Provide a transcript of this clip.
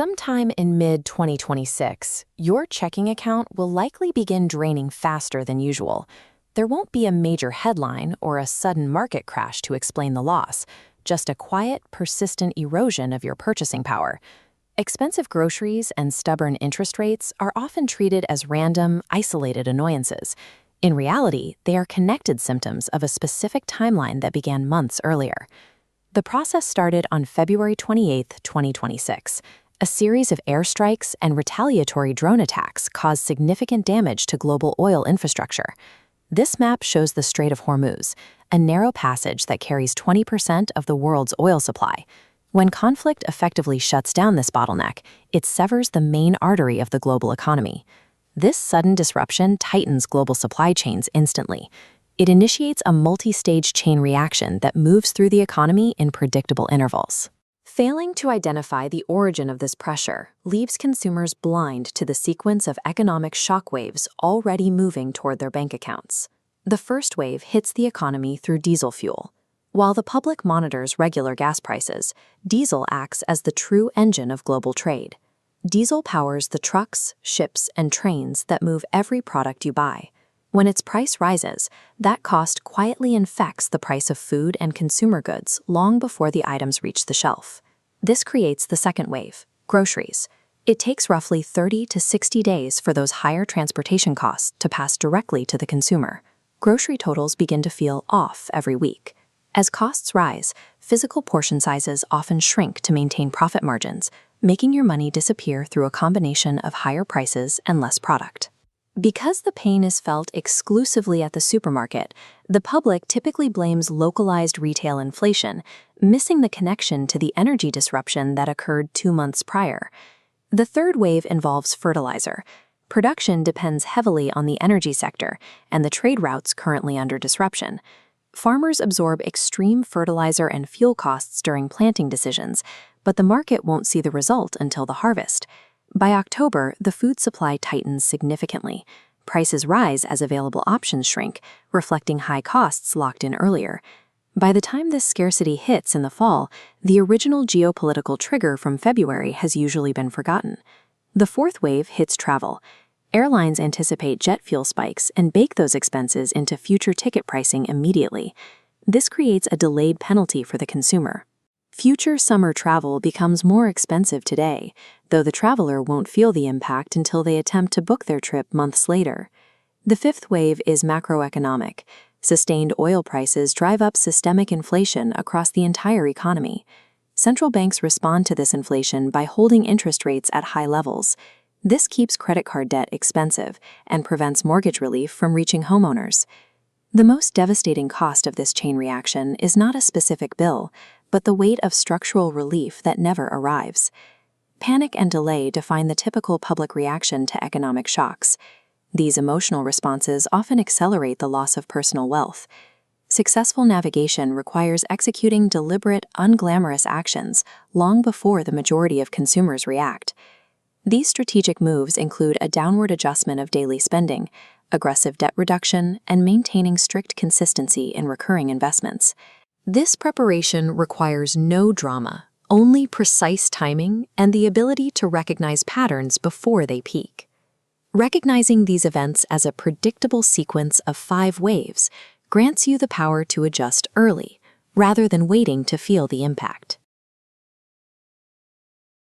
Sometime in mid-2026, your checking account will likely begin draining faster than usual. There won't be a major headline or a sudden market crash to explain the loss, just a quiet, persistent erosion of your purchasing power. Expensive groceries and stubborn interest rates are often treated as random, isolated annoyances. In reality, they are connected symptoms of a specific timeline that began months earlier. The process started on February 28, 2026. A series of airstrikes and retaliatory drone attacks caused significant damage to global oil infrastructure. This map shows the Strait of Hormuz, a narrow passage that carries 20% of the world's oil supply. When conflict effectively shuts down this bottleneck, it severs the main artery of the global economy. This sudden disruption tightens global supply chains instantly. It initiates a multi-stage chain reaction that moves through the economy in predictable intervals. Failing to identify the origin of this pressure leaves consumers blind to the sequence of economic shockwaves already moving toward their bank accounts. The first wave hits the economy through diesel fuel. While the public monitors regular gas prices, diesel acts as the true engine of global trade. Diesel powers the trucks, ships, and trains that move every product you buy. When its price rises, that cost quietly infects the price of food and consumer goods long before the items reach the shelf. This creates the second wave, groceries. It takes roughly 30 to 60 days for those higher transportation costs to pass directly to the consumer. Grocery totals begin to feel off every week. As costs rise, physical portion sizes often shrink to maintain profit margins, making your money disappear through a combination of higher prices and less product. Because the pain is felt exclusively at the supermarket, the public typically blames localized retail inflation, missing the connection to the energy disruption that occurred 2 months prior. The third wave involves fertilizer. Production depends heavily on the energy sector and the trade routes currently under disruption. Farmers absorb extreme fertilizer and fuel costs during planting decisions, but the market won't see the result until the harvest. By October, the food supply tightens significantly. Prices rise as available options shrink, reflecting high costs locked in earlier. By the time this scarcity hits in the fall, the original geopolitical trigger from February has usually been forgotten. The fourth wave hits travel. Airlines anticipate jet fuel spikes and bake those expenses into future ticket pricing immediately. This creates a delayed penalty for the consumer. Future summer travel becomes more expensive today, though the traveler won't feel the impact until they attempt to book their trip months later. The fifth wave is macroeconomic. Sustained oil prices drive up systemic inflation across the entire economy. Central banks respond to this inflation by holding interest rates at high levels. This keeps credit card debt expensive and prevents mortgage relief from reaching homeowners. The most devastating cost of this chain reaction is not a specific bill, but the weight of structural relief that never arrives. Panic and delay define the typical public reaction to economic shocks. These emotional responses often accelerate the loss of personal wealth. Successful navigation requires executing deliberate, unglamorous actions long before the majority of consumers react. These strategic moves include a downward adjustment of daily spending, aggressive debt reduction, and maintaining strict consistency in recurring investments. This preparation requires no drama, only precise timing and the ability to recognize patterns before they peak. Recognizing these events as a predictable sequence of 5 waves grants you the power to adjust early, rather than waiting to feel the impact.